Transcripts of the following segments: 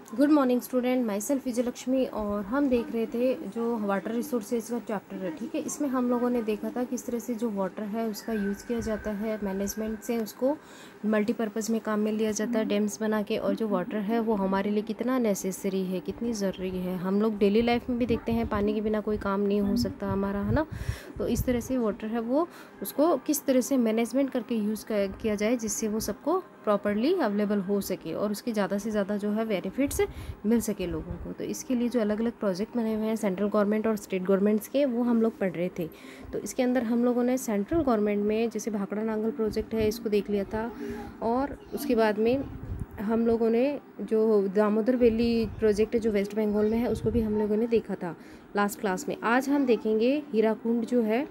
Good morning student, my self Vijayalakshmi. और हम देख रहे थे जो वाटर रिसोर्सेज का चैप्टर है, ठीक है। इसमें हम लोगों ने देखा था किस तरह से जो वाटर है उसका यूज़ किया जाता है, मैनेजमेंट से उसको मल्टीपर्पज़ में काम में लिया जाता है डैम्स बना के। और जो वाटर है वो हमारे लिए कितना नेसेसरी है, कितनी ज़रूरी है। हम लोग डेली लाइफ में भी देखते हैं पानी के बिना कोई काम नहीं हो सकता हमारा, है ना। तो इस तरह से वाटर है वो उसको किस तरह से मैनेजमेंट करके यूज़ किया जाए जिससे वो सबको प्रॉपरली अवेलेबल हो सके और उसके ज़्यादा से ज़्यादा जो है बेनिफिट्स मिल सके लोगों को। तो इसके लिए जो अलग अलग प्रोजेक्ट बने हुए हैं सेंट्रल गवर्नमेंट और स्टेट गवर्नमेंट्स के, वो हम लोग पढ़ रहे थे। तो इसके अंदर हम लोगों ने सेंट्रल गवर्नमेंट में जैसे भाखड़ा नांगल प्रोजेक्ट है, इसको देख लिया था। और उसके बाद में हम लोगों ने जो दामोदर वैली प्रोजेक्ट है जो वेस्ट बंगाल में है, उसको भी हम लोगों ने देखा था लास्ट क्लास में। आज हम देखेंगे हीराकुंड जो है,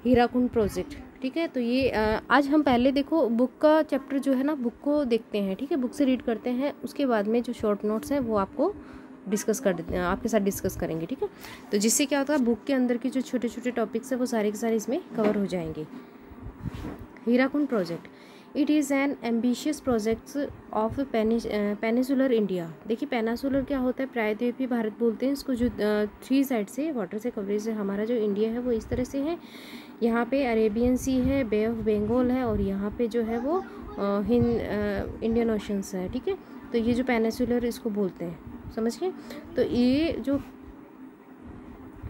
हीराकुंड प्रोजेक्ट, ठीक है। तो ये आज हम पहले देखो बुक का चैप्टर जो है ना, बुक को देखते हैं, ठीक है। बुक से रीड करते हैं, उसके बाद में जो शॉर्ट नोट्स हैं वो आपको डिस्कस कर देते हैं, आपके साथ डिस्कस करेंगे, ठीक है। तो जिससे क्या होता है, बुक के अंदर के जो छोटे छोटे टॉपिक्स हैं वो सारे के सारे इसमें कवर हो जाएंगे। Hirakud project, it is an ambitious project of peninsular India. देखिए पेनिसुलर क्या होता है, प्रायद्वीपीय भारत बोलते हैं इसको। जो 3 साइड से वाटर से कवरेज है हमारा जो इंडिया है वो इस तरह से है। यहाँ पे अरेबियन सी है, बे ऑफ बंगाल है, और यहाँ पे जो है वो इंडियन ओशंस है, ठीक है। तो ये जो पेनिसुलर इसको बोलते हैं, समझ गए। तो ये जो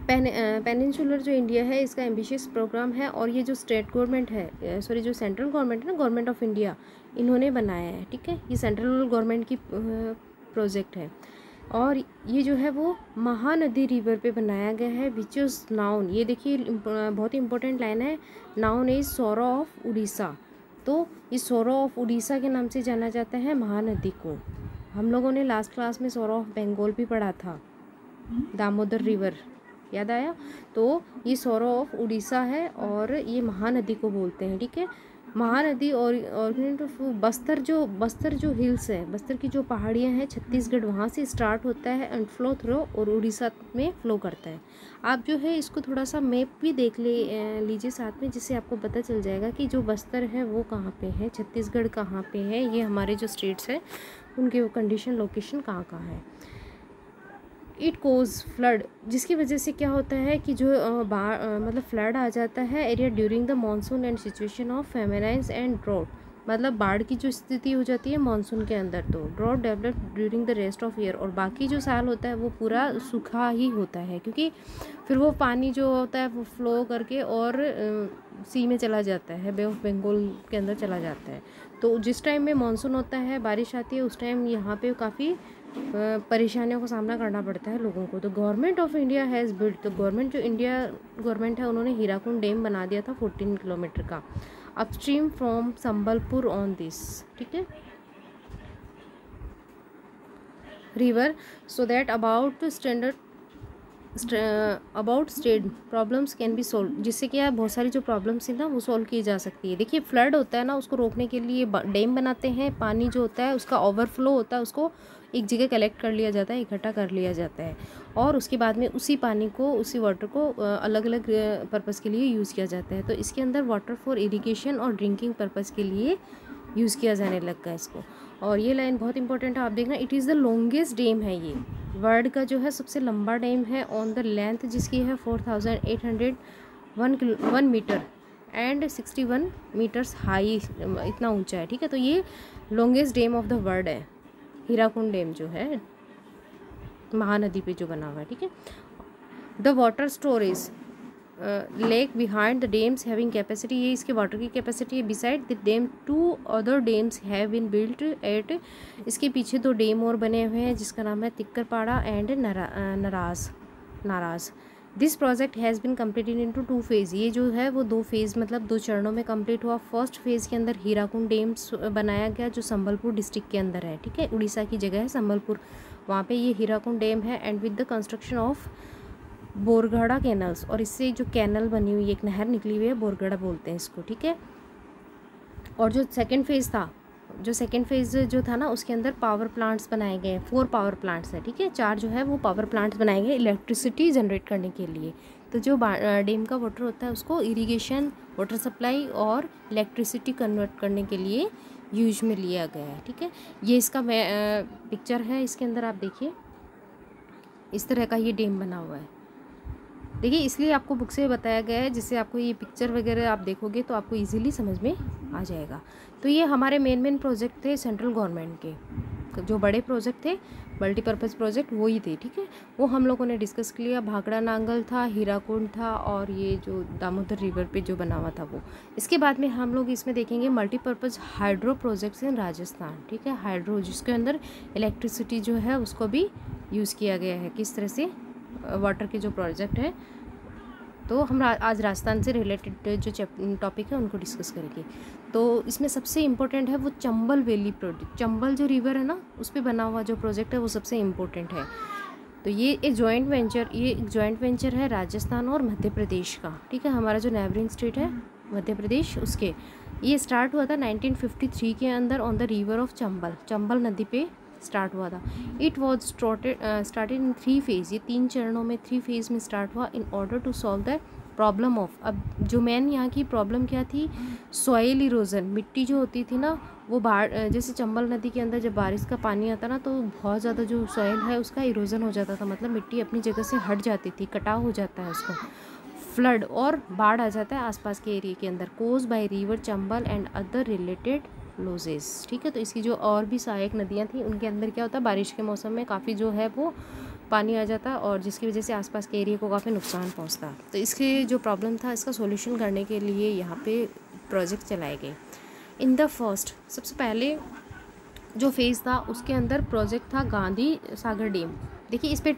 पेनिनसुलर जो इंडिया है इसका एम्बिशियस प्रोग्राम है। और ये जो स्टेट गवर्नमेंट है, सॉरी जो सेंट्रल गवर्नमेंट है ना, गवर्नमेंट ऑफ इंडिया, इन्होंने बनाया है, ठीक है। ये सेंट्रल गवर्नमेंट की प्रोजेक्ट है। और ये जो है वो महानदी रिवर पे बनाया गया है, विच इज़ नाउन, ये देखिए बहुत ही इंपॉर्टेंट लाइन है, noun is sorrow of Orissa. तो ये सौरो ऑफ उड़ीसा के नाम से जाना जाता है महानदी को। हम लोगों ने लास्ट क्लास में सौरो ऑफ बंगाल भी पढ़ा था, दामोदर रिवर, याद आया। तो ये सौरो ऑफ उड़ीसा है और ये महानदी को बोलते हैं, ठीक है। महानदी और बस्तर जो हिल्स है, बस्तर की जो पहाड़ियाँ हैं छत्तीसगढ़, वहाँ से स्टार्ट होता है एंड फ्लो थ्रू और उड़ीसा में फ्लो करता है। आप जो है इसको थोड़ा सा मैप भी देख लीजिए साथ में, जिससे आपको पता चल जाएगा कि जो बस्तर है वो कहाँ पे है, छत्तीसगढ़ कहाँ पे है, ये हमारे जो स्टेट्स हैं उनके वो कंडीशन लोकेशन कहाँ कहाँ है। इट कोज फ्लड, जिसकी वजह से क्या होता है कि जो मतलब फ्लड आ जाता है area during the monsoon and situation of famines and drought, मतलब बाढ़ की जो स्थिति हो जाती है मानसून के अंदर। तो drought develop during the rest of year, और बाकी जो साल होता है वो पूरा सूखा ही होता है, क्योंकि फिर वो पानी जो होता है वो फ्लो करके और सी में चला जाता है, बे ऑफ बंगाल के अंदर चला जाता है। तो जिस टाइम में मानसून होता है, बारिश आती है, उस टाइम यहाँ पे काफ़ी परेशानियों का सामना करना पड़ता है लोगों को। तो government of India has built, तो गवर्नमेंट जो इंडिया गवर्नमेंट है उन्होंने हीराकुंड डैम बना दिया था 14 किलोमीटर का, upstream from Sambalpur on this, ठीक है, river, so that about state problems can be solve, जिससे क्या बहुत सारी जो प्रॉब्लम्स हैं ना वो सॉल्व की जा सकती है। देखिए फ्लड होता है ना, उसको रोकने के लिए डैम बनाते हैं, पानी जो होता है उसका ओवरफ्लो होता है, उसको एक जगह कलेक्ट कर लिया जाता है, इकट्ठा कर लिया जाता है, और उसके बाद में उसी पानी को, उसी वाटर को अलग अलग पर्पज़ के लिए यूज़ किया जाता है। तो इसके अंदर वाटर फॉर इरिगेशन और ड्रिंकिंग पर्पज़ के लिए यूज़ किया जाने लगा इसको। और ये लाइन बहुत इंपॉर्टेंट है, आप देखना, it is the longest dam है, ये वर्ल्ड का जो है सबसे लंबा डैम है, ऑन द लेंथ जिसकी है 4801 मीटर एंड 61 मीटर्स हाई, इतना ऊंचा है, ठीक है। तो ये longest dam of the world है, हीराकुंड डैम जो है महानदी पे जो बना हुआ है, ठीक है। The water storage lake behind the dams having capacity, ये इसके वाटर की कैपेसिटी है। Beside the dam 2 other dams have been built at, इसके पीछे 2 डैम और बने हुए हैं जिसका नाम है तिक्करपाड़ा एंड नाराज। This project has been completed into 2 phase, ये जो है वो 2 फेज़ मतलब 2 चरणों में कंप्लीट हुआ। फर्स्ट फेज़ के अंदर हीराकुंड डैम्स बनाया गया जो संबलपुर डिस्ट्रिक्ट के अंदर है, ठीक है, उड़ीसा की जगह है संबलपुर, वहाँ पे ये हीराकुंड डैम है। And with the construction of Borgadha canals, और इससे जो कैनल बनी हुई एक नहर निकली हुई है, बोरगढ़ा बोलते हैं इसको, ठीक है। और जो सेकंड फेज़ जो था ना, उसके अंदर पावर प्लांट्स बनाए गए, 4 पावर प्लांट्स है, ठीक है, 4 जो है वो पावर प्लांट्स बनाए गए इलेक्ट्रिसिटी जनरेट करने के लिए। तो जो डैम का वाटर होता है उसको इरिगेशन, वाटर सप्लाई और इलेक्ट्रिसिटी कन्वर्ट करने के लिए यूज में लिया गया है। ठीक है, ये इसका पिक्चर है, इसके अंदर आप देखिए इस तरह का ये डैम बना हुआ है। देखिए इसलिए आपको बुक से बताया गया है, जिससे आपको ये पिक्चर वगैरह आप देखोगे तो आपको इजीली समझ में आ जाएगा। तो ये हमारे मेन प्रोजेक्ट थे सेंट्रल गवर्नमेंट के, जो बड़े प्रोजेक्ट थे मल्टीपर्पज़ प्रोजेक्ट वो ही थे। ठीक है, वो हम लोगों ने डिस्कस किया। भाखड़ा नांगल था, हीराकुंड था, और ये जो दामोदर रिवर पे जो बना हुआ था वो। इसके बाद में हम लोग इसमें देखेंगे multipurpose hydro projects in Rajasthan. ठीक है, हाइड्रो जिसके अंदर इलेक्ट्रिसिटी जो है उसको भी यूज़ किया गया है, किस तरह से वाटर के जो प्रोजेक्ट है। तो हम आज राजस्थान से रिलेटेड जो टॉपिक है उनको डिस्कस करेंगे। तो इसमें सबसे इम्पोर्टेंट है वो चंबल वैली प्रोजेक्ट। चंबल जो रिवर है ना उस पर बना हुआ जो प्रोजेक्ट है वो सबसे इम्पोर्टेंट है। तो ये एक जॉइंट वेंचर है राजस्थान और मध्य प्रदेश का। ठीक है, हमारा जो नेबरिंग स्टेट है मध्य प्रदेश, उसके ये स्टार्ट हुआ था 1953 के अंदर on the river of Chambal नदी पे स्टार्ट हुआ था। It was started in 3 phase, ये 3 चरणों में 3 फेज़ में स्टार्ट हुआ in order to solve the problem of. अब जो मेन यहाँ की प्रॉब्लम क्या थी, सॉइल इरोजन। मिट्टी जो होती थी ना वो जैसे चंबल नदी के अंदर जब बारिश का पानी आता ना तो बहुत ज़्यादा जो सॉइल है उसका इरोजन हो जाता था, मतलब मिट्टी अपनी जगह से हट जाती थी, कटाव हो जाता है उसका, फ्लड और बाढ़ आ जाता है आसपास के एरिया के अंदर, cause by river Chambal and other related losses. ठीक है, तो इसकी जो और भी सहायक नदियाँ थी उनके अंदर क्या होता है, बारिश के मौसम में काफ़ी जो है वो पानी आ जाता और जिसकी वजह से आसपास के एरिया को काफ़ी नुकसान पहुंचता। तो इसके जो प्रॉब्लम था इसका सॉल्यूशन करने के लिए यहाँ पे प्रोजेक्ट चलाए गए। इन द फर्स्ट, सबसे पहले जो फेज़ था उसके अंदर प्रोजेक्ट था गांधी सागर डैम। देखिए इस पर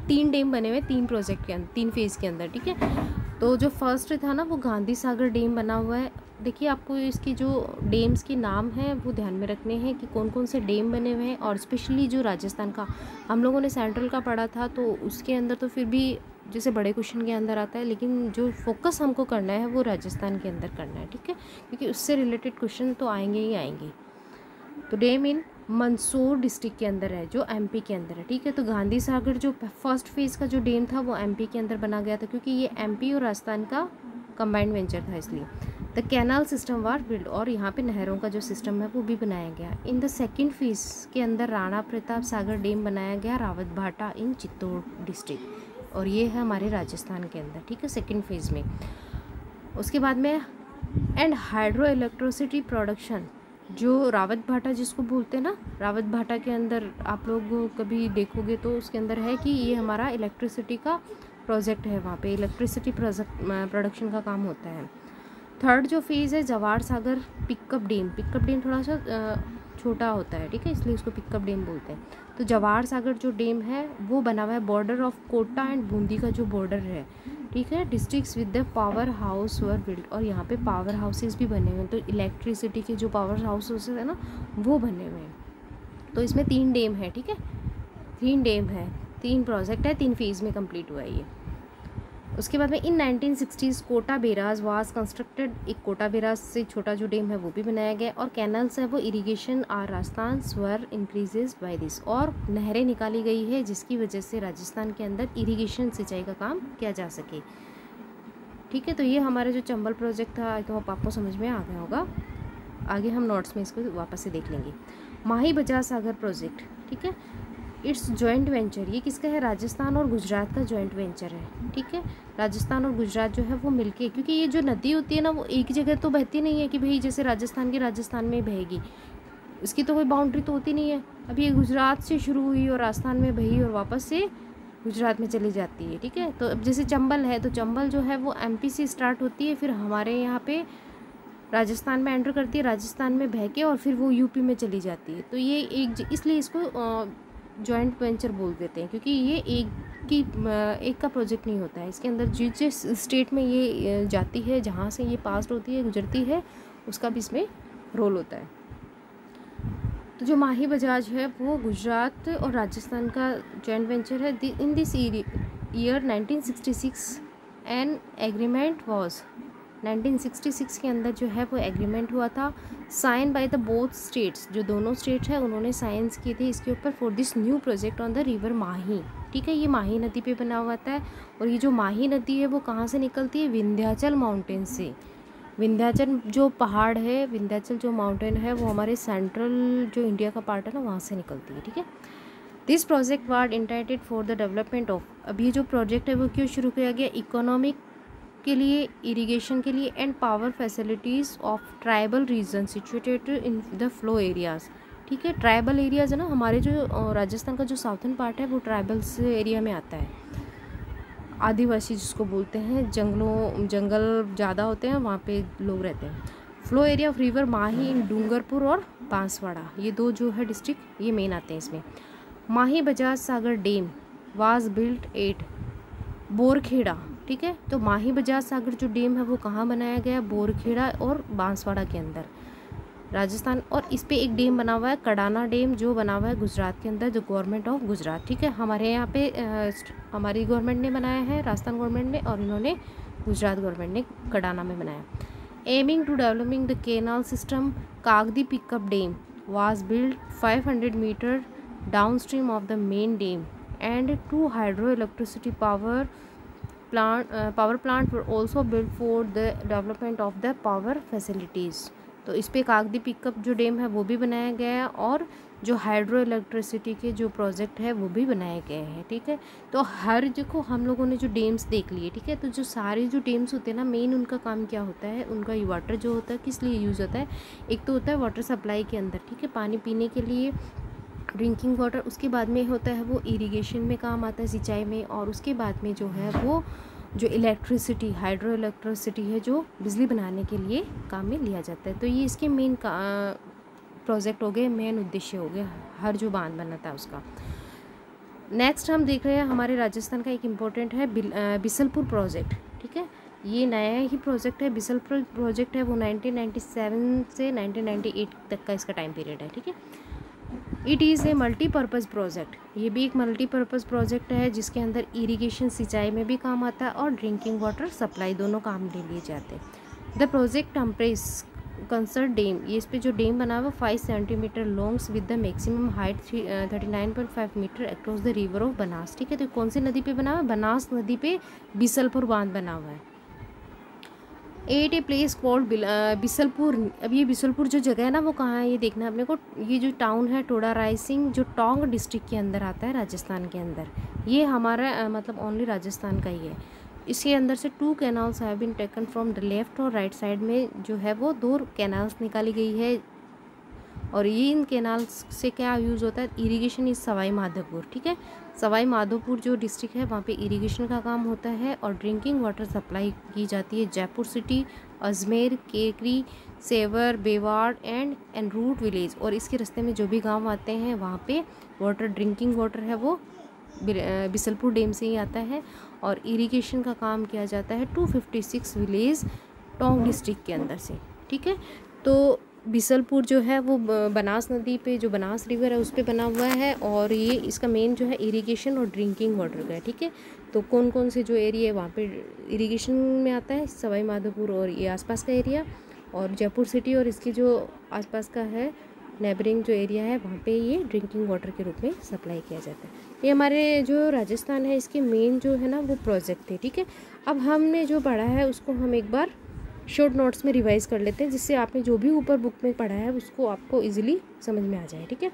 3 डैम बने हुए 3 प्रोजेक्ट के अंदर 3 फेज़ के अंदर। ठीक है, तो जो फर्स्ट था ना वो गांधी सागर डैम बना हुआ है। देखिए आपको इसकी जो डैम्स के नाम हैं वो ध्यान में रखने हैं कि कौन कौन से डैम बने हुए हैं, और स्पेशली जो राजस्थान का हम लोगों ने सेंट्रल का पढ़ा था तो उसके अंदर तो फिर भी जैसे बड़े क्वेश्चन के अंदर आता है, लेकिन जो फोकस हमको करना है वो राजस्थान के अंदर करना है। ठीक है, क्योंकि उससे रिलेटेड क्वेश्चन तो आएंगे ही आएंगे। तो डैम इन मंदसौर डिस्ट्रिक्ट के अंदर है, जो एमपी के अंदर है। ठीक है, तो गांधी सागर जो फर्स्ट फेज़ का जो डैम था वो एमपी के अंदर बना गया था, क्योंकि ये एमपी और राजस्थान का कंबाइंड वेंचर था इसलिए। The canal system war build, और यहाँ पे नहरों का जो सिस्टम है वो भी बनाया गया। इन द सेकेंड फेज़ के अंदर राणा प्रताप सागर डैम बनाया गया रावत भाटा इन चित्तौड़ डिस्ट्रिक्ट, और ये है हमारे राजस्थान के अंदर। ठीक है, सेकेंड फेज़ में। उसके बाद में एंड हाइड्रो इलेक्ट्रिसिटी प्रोडक्शन, जो रावत भाटा जिसको बोलते हैं ना, रावत भाटा के अंदर आप लोग कभी देखोगे तो उसके अंदर है कि ये हमारा इलेक्ट्रिसिटी का प्रोजेक्ट है, वहाँ पे इलेक्ट्रिसिटी प्रोडक्शन का काम होता है। थर्ड जो फेज़ है जवाहर सागर पिकअप डैम थोड़ा सा छोटा होता है। ठीक है, इसलिए उसको पिकअप डैम बोलते हैं। तो जवाहर सागर जो डैम है वो बना हुआ है border of Kota and Bundi का जो बॉर्डर है। ठीक है, districts with the power house were build, और यहाँ पे पावर हाउसेस भी बने हुए हैं। तो इलेक्ट्रिसिटी के जो पावर हाउसेस है ना वो बने हुए हैं। तो इसमें 3 डैम है। ठीक है, 3 डैम है, 3 प्रोजेक्ट है, 3 फेज़ में कंप्लीट हुआ है ये। उसके बाद में in 1960s Kota barrage was constructed, एक कोटा बेराज से छोटा जो डैम है वो भी बनाया गया, और कैनल्स है वो इरिगेशन आर राजस्थान स्वर इंक्रीजेज बाय दिस, और नहरें निकाली गई है जिसकी वजह से राजस्थान के अंदर इरिगेशन सिंचाई का काम किया जा सके। ठीक है, तो ये हमारा जो चंबल प्रोजेक्ट था तो आपको समझ में आ गया होगा। आगे हम नोट्स में इसको वापस से देख लेंगे। माही बजाज सागर प्रोजेक्ट, ठीक है, इट्स जॉइंट वेंचर, ये किसका है, राजस्थान और गुजरात का जॉइंट वेंचर है। ठीक है, राजस्थान और गुजरात जो है वो मिलके, क्योंकि ये जो नदी होती है ना वो एक जगह तो बहती नहीं है कि भाई जैसे राजस्थान की राजस्थान में बहेगी, इसकी तो कोई बाउंड्री तो होती नहीं है। अब ये गुजरात से शुरू हुई और राजस्थान में बही और वापस से गुजरात में चली जाती है। ठीक है, तो अब जैसे चंबल है तो चंबल जो है वो एमपी से स्टार्ट होती है, फिर हमारे यहाँ पे राजस्थान में एंटर करती है, राजस्थान में बह के और फिर वो यूपी में चली जाती है। तो ये इसलिए इसको जॉइंट वेंचर बोल देते हैं, क्योंकि ये एक का प्रोजेक्ट नहीं होता है। इसके अंदर जिस स्टेट में ये जाती है, जहाँ से ये पास होती है, गुजरती है, उसका भी इसमें रोल होता है। तो जो माही बजाज है वो गुजरात और राजस्थान का जॉइंट वेंचर है। In this year 1966 an agreement was, 1966 के अंदर जो है वो एग्रीमेंट हुआ था, sign by the both states, जो दोनों स्टेट्स हैं उन्होंने साइंस किए थे इसके ऊपर, for this new project on the river Mahi. ठीक है, ये माही नदी पे बना हुआ था, और ये जो माही नदी है वो कहाँ से निकलती है, विंध्याचल माउंटेन से। विंध्याचल जो पहाड़ है, विंध्याचल जो माउंटेन है, वो हमारे सेंट्रल जो इंडिया का पार्ट है ना, वहाँ से निकलती है, ठीक है। This project was intended for the development of, अब ये जो प्रोजेक्ट है वो क्यों शुरू किया गया, इकोनॉमिक के लिए, इरिगेशन के लिए and power facilities of tribal region situated in the flow areas, ठीक है। ट्राइबल एरियाज़ है ना, हमारे जो राजस्थान का जो साउथर्न पार्ट है वो ट्राइबल्स एरिया में आता है, आदिवासी जिसको बोलते हैं, जंगल ज़्यादा होते हैं, वहाँ पे लोग रहते हैं। फ्लो एरिया ऑफ रिवर माही इन डूंगरपुर और बांसवाड़ा, ये दो जो है डिस्ट्रिक्ट ये मेन आते हैं इसमें। Mahi Bajaj Sagar dam was built at Borkheda, ठीक है। तो माही बजाज सागर जो डैम है वो कहाँ बनाया गया, बोरखेड़ा और बांसवाड़ा के अंदर, राजस्थान। और इस पे एक डैम बना हुआ है कडाना डैम, जो बना हुआ है गुजरात के अंदर, जो गवर्नमेंट ऑफ गुजरात, ठीक है। हमारे यहाँ पे हमारी गवर्नमेंट ने बनाया है, राजस्थान गवर्नमेंट ने, और इन्होंने गुजरात गवर्नमेंट ने कडाना में बनाया। Aiming to developing the canal system, Kagdi pickup dam was built 500 metre downstream of the main dam and 2 hydro electricity power plant were also built for the development of the power facilities. तो इस पे कागदी pickup जो dam है वो भी बनाया गया है, और जो हाइड्रो इलेक्ट्रिसिटी के जो प्रोजेक्ट है वो भी बनाए गए हैं, ठीक है। तो हर देखो हम लोगों ने जो डैम्स देख लिए, ठीक है। तो जो सारे जो डैम्स होते हैं ना, मेन उनका काम क्या होता है, उनका ये वाटर जो होता है किस लिए यूज़ होता है, एक तो होता है वाटर सप्लाई के अंदर, ठीक है, पानी पीने के लिए, ड्रिंकिंग वाटर, उसके बाद में होता है वो इरिगेशन में काम आता है, सिंचाई में, और उसके बाद में जो है वो जो इलेक्ट्रिसिटी, हाइड्रो इलेक्ट्रिसिटी है, जो बिजली बनाने के लिए काम में लिया जाता है। तो ये इसके मेन प्रोजेक्ट हो गए, मेन उद्देश्य हो गया हर जो बांध बना था उसका। नेक्स्ट हम देख रहे हैं हमारे राजस्थान का एक इम्पोर्टेंट है बिसलपुर प्रोजेक्ट, ठीक है। ये नया ही प्रोजेक्ट है, बिसलपुर प्रोजेक्ट है, वो 1997 से 1998 तक का इसका टाइम पीरियड है, ठीक है। It is a multipurpose project, ये भी एक मल्टीपर्पज़ प्रोजेक्ट है जिसके अंदर इरिगेशन, सिंचाई में भी काम आता है, और ड्रिंकिंग वाटर सप्लाई, दोनों काम ले लिए जाते हैं। The project comprises concrete dam, ये इस पे जो डैम बना हुआ 5 centimetre longs with the maximum height 39.5 metre across the river of Banas, ठीक है। तो कौन सी नदी पे बना हुआ है, बनास नदी पे बिसलपुर बांध बना हुआ है। At a place called Bisalpur, अब ये बिसलपुर जो जगह है ना वो कहाँ है, ये देखना है अपने को। ये जो टाउन है टोडा रायसिंग, जो टोंक डिस्ट्रिक्ट के अंदर आता है राजस्थान के अंदर, ये हमारा मतलब ओनली राजस्थान का ही है। इसके अंदर से 2 canals have been taken from the left और राइट साइड में जो है वो 2 कैनाल्स निकाली गई है, और ये इन कैनाल्स से क्या यूज़ होता है, इरिगेशन इज सवाई माधोपुर, ठीक है। सवाई माधोपुर जो डिस्ट्रिक्ट है वहाँ पे इरिगेशन का काम होता है, और ड्रिंकिंग वाटर सप्लाई की जाती है Jaipur city, Ajmer, Kekri, Sawar, Beawar and route village, और इसके रास्ते में जो भी गांव आते हैं वहाँ पे वाटर, ड्रिंकिंग वाटर है वो बिसलपुर डैम से ही आता है, और इरिगेशन का काम किया जाता है 256 विलेज टोंक डिस्ट्रिक्ट के अंदर से, ठीक है। तो बिसलपुर जो है वो बनास नदी पे, जो बनास रिवर है उस पे बना हुआ है, और ये इसका मेन जो है इरिगेशन और ड्रिंकिंग वाटर का है, ठीक है। तो कौन कौन से जो एरिया है वहाँ पे इरिगेशन में आता है, सवाई माधोपुर और ये आसपास का एरिया, और जयपुर सिटी और इसके जो आसपास का है नेबरिंग जो एरिया है वहाँ पे ये ड्रिंकिंग वाटर के रूप में सप्लाई किया जाता है। ये हमारे जो राजस्थान है इसके मेन जो है ना वो प्रोजेक्ट थे, ठीक है। अब हमने जो पढ़ा है उसको हम एक बार शॉर्ट नोट्स में रिवाइज कर लेते हैं, जिससे आपने जो भी ऊपर बुक में पढ़ा है उसको आपको इजीली समझ में आ जाए, ठीक है।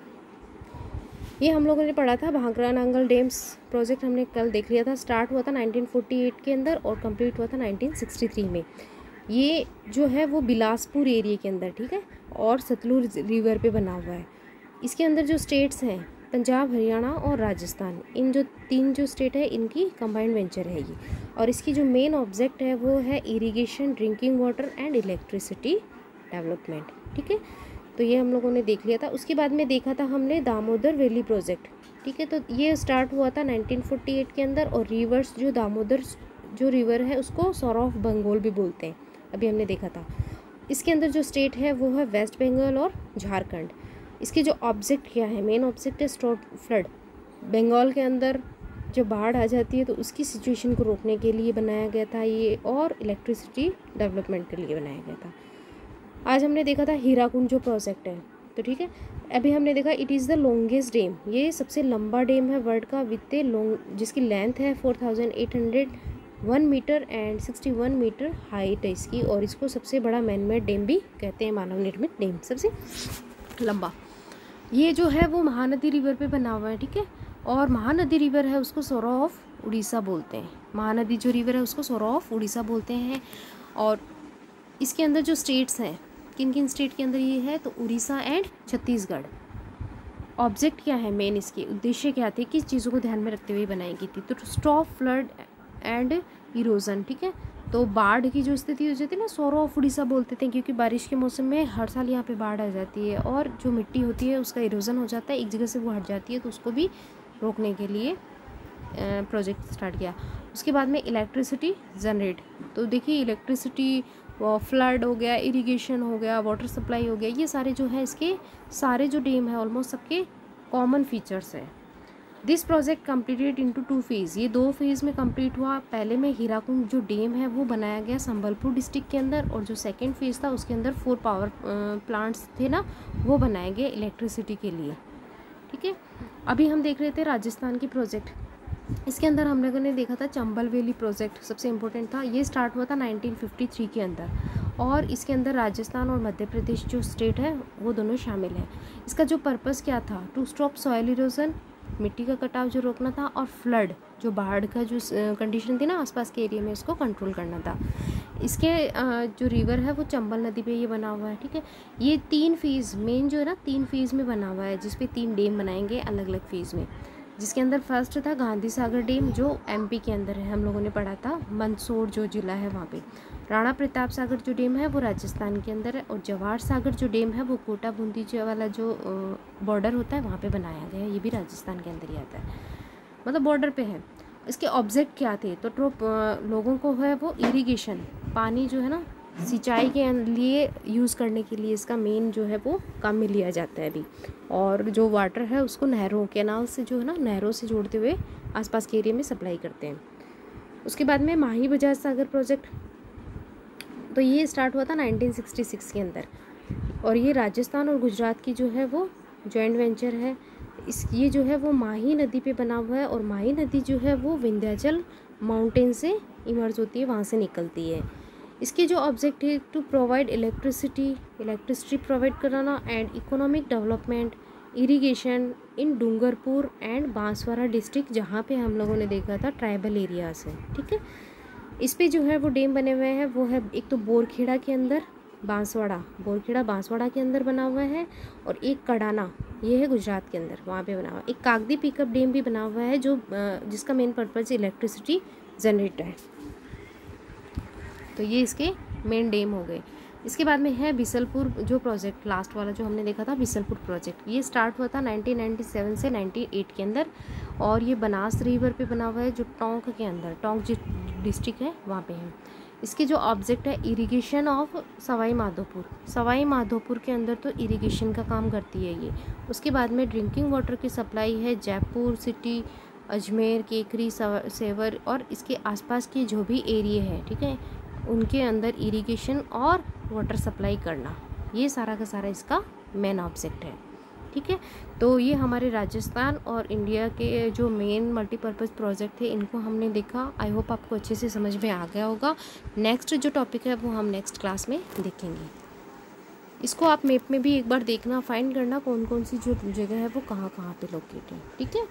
ये हम लोगों ने पढ़ा था भाखड़ा नांगल डैम्स प्रोजेक्ट, हमने कल देख लिया था। स्टार्ट हुआ था 1948 के अंदर और कंप्लीट हुआ था 1963 में। ये जो है वो बिलासपुर एरिया के अंदर, ठीक है, और सतलुज रिवर पे बना हुआ है। इसके अंदर जो स्टेट्स हैं पंजाब, हरियाणा और राजस्थान, इन जो 3 जो स्टेट है इनकी कंबाइंड वेंचर है ये, और इसकी जो मेन ऑब्जेक्ट है वो है irrigation, drinking water and electricity development, ठीक है। तो ये हम लोगों ने देख लिया था। उसके बाद में देखा था हमने दामोदर वैली प्रोजेक्ट, ठीक है। तो ये स्टार्ट हुआ था 1948 के अंदर, और रिवर्स जो दामोदर जो रिवर है उसको सौर ऑफ बंगाल भी बोलते हैं, अभी हमने देखा था। इसके अंदर जो स्टेट है वो है वेस्ट बंगाल और झारखंड। इसके जो ऑब्जेक्ट क्या है, मेन ऑब्जेक्ट है स्टॉप फ्लड, बंगाल के अंदर जब बाढ़ आ जाती है तो उसकी सिचुएशन को रोकने के लिए बनाया गया था ये, और इलेक्ट्रिसिटी डेवलपमेंट के लिए बनाया गया था। आज हमने देखा था हीराकुंड जो प्रोजेक्ट है, तो ठीक है। अभी हमने देखा it is the longest dam, ये सबसे लंबा डैम है वर्ल्ड का, विद ए लॉन्ग, जिसकी लेंथ है 4800 1 मीटर एंड 61 मीटर हाइट है इसकी, और इसको सबसे बड़ा मैनमेड डैम भी कहते हैं, मानव निर्मित डैम सबसे लंबा। ये जो है वो महानदी रिवर पे बना हुआ है, ठीक है। और महानदी रिवर है उसको सौरा ऑफ उड़ीसा बोलते हैं, महानदी जो रिवर है उसको सौरा ऑफ उड़ीसा बोलते हैं। और इसके अंदर जो स्टेट्स हैं, किन किन स्टेट के अंदर ये है, तो उड़ीसा एंड छत्तीसगढ़। ऑब्जेक्ट क्या है मेन, इसके उद्देश्य क्या थे, किस चीज़ों को ध्यान में रखते हुए बनाई गई थी, तो स्टॉप फ्लड एंड इरोजन, ठीक है। तो बाढ़ की जो स्थिति हो जाती है ना, सौरा ऑफ उड़ीसा बोलते थे, क्योंकि बारिश के मौसम में हर साल यहाँ पे बाढ़ आ जाती है और जो मिट्टी होती है उसका इरोजन हो जाता है, एक जगह से वो हट जाती है, तो उसको भी रोकने के लिए प्रोजेक्ट स्टार्ट किया। उसके बाद में इलेक्ट्रिसिटी जनरेट, तो देखिए इलेक्ट्रिसिटी, फ्लड हो गया, इरिगेशन हो गया, वाटर सप्लाई हो गया, ये सारे जो है इसके सारे जो डैम है ऑलमोस्ट सबके कॉमन फीचर्स है। This project completed into 2 phase, ये 2 फेज़ में कंप्लीट हुआ। पहले में हीराकुंड जो डैम है वो बनाया गया संबलपुर डिस्ट्रिक्ट के अंदर, और जो सेकेंड फेज़ था उसके अंदर 4 पावर प्लांट्स थे ना, वो बनाए गए इलेक्ट्रिसिटी के लिए, ठीक है। अभी हम देख रहे थे राजस्थान की प्रोजेक्ट, इसके अंदर हम लोगों ने देखा था चंबल वैली प्रोजेक्ट सबसे इम्पोर्टेंट था। ये स्टार्ट हुआ था 1953 के अंदर, और इसके अंदर राजस्थान और मध्य प्रदेश जो स्टेट है वो दोनों शामिल है। इसका जो पर्पस क्या था, टू स्टॉप सॉइल इरोजन, मिट्टी का कटाव जो रोकना था, और फ्लड जो बाढ़ का जो कंडीशन थी ना आसपास के एरिया में, इसको कंट्रोल करना था। इसके जो रिवर है वो चंबल नदी पे ये बना हुआ है, ठीक है। ये 3 फेज़ मेन जो है ना 3 फेज़ में बना हुआ है, जिसपे 3 डैम बनाएंगे अलग अलग फेज़ में, जिसके अंदर फर्स्ट था गांधी सागर डैम जो एमपी के अंदर है, हम लोगों ने पढ़ा था, मंदसौर जो जिला है वहाँ पे। राणा प्रताप सागर जो डैम है वो राजस्थान के अंदर है, और जवाहर सागर जो डैम है वो कोटा बूंदी वाला जो बॉर्डर होता है वहाँ पे बनाया गया है, ये भी राजस्थान के अंदर ही आता है, मतलब बॉर्डर पे है। इसके ऑब्जेक्ट क्या थे, तो लोगों को है वो इरिगेशन, पानी जो है ना सिंचाई के लिए यूज़ करने के लिए इसका मेन जो है वो काम में लिया जाता है अभी। और जो वाटर है उसको नहरों, कैनाल से जो है ना नहरों से जोड़ते हुए आसपास के एरिया में सप्लाई करते हैं। उसके बाद में माही बजाज सागर प्रोजेक्ट, तो ये स्टार्ट हुआ था 1966 के अंदर, और ये राजस्थान और गुजरात की जो है वो जॉइंट वेंचर है। ये जो है वो माही नदी पे बना हुआ है, और माही नदी जो है वो विंध्याचल माउंटेन से इमर्ज होती है, वहाँ से निकलती है। इसके जो ऑब्जेक्ट है टू प्रोवाइड इलेक्ट्रिसिटी प्रोवाइड कराना and economic development, irrigation in Dungarpur and Banswara district, जहाँ पे हम लोगों ने देखा था ट्राइबल एरियाज है, ठीक है। इस पे जो है वो डैम बने हुए हैं, वो है एक तो बोरखेड़ा के अंदर, बोरखेड़ा बांसवाड़ा के अंदर बना हुआ है, और एक कडाना ये है गुजरात के अंदर, वहाँ पे बना हुआ है। एक कागदी पिकअप डैम भी बना हुआ है जो जिसका मेन पर्पज़ इलेक्ट्रिसिटी जनरेटर है। तो ये इसके मेन डैम हो गए। इसके बाद में है बिसलपुर जो प्रोजेक्ट लास्ट वाला जो हमने देखा था, बिसलपुर प्रोजेक्ट, ये स्टार्ट हुआ था 1997 से 98 के अंदर, और ये बनास रिवर पे बना हुआ है जो टोंक के अंदर, टोंक जो डिस्ट्रिक्ट है वहाँ पे है। इसके जो ऑब्जेक्ट है इरिगेशन ऑफ सवाई माधोपुर के अंदर तो इरिगेशन का काम करती है ये। उसके बाद में ड्रिंकिंग वाटर की सप्लाई है जयपुर सिटी, अजमेर, केकरी, सेवर और इसके आसपास के जो भी एरिया है, ठीक है, उनके अंदर इरिगेशन और वाटर सप्लाई करना, ये सारा का सारा इसका मेन ऑब्जेक्ट है, ठीक है। तो ये हमारे राजस्थान और इंडिया के जो मेन मल्टीपर्पज़ प्रोजेक्ट थे इनको हमने देखा। आई होप आपको अच्छे से समझ में आ गया होगा। नेक्स्ट जो टॉपिक है वो हम नेक्स्ट क्लास में देखेंगे। इसको आप मैप में भी एक बार देखना, फाइंड करना कौन कौन सी जो जगह है वो कहाँ कहाँ पे लोकेट है, ठीक है।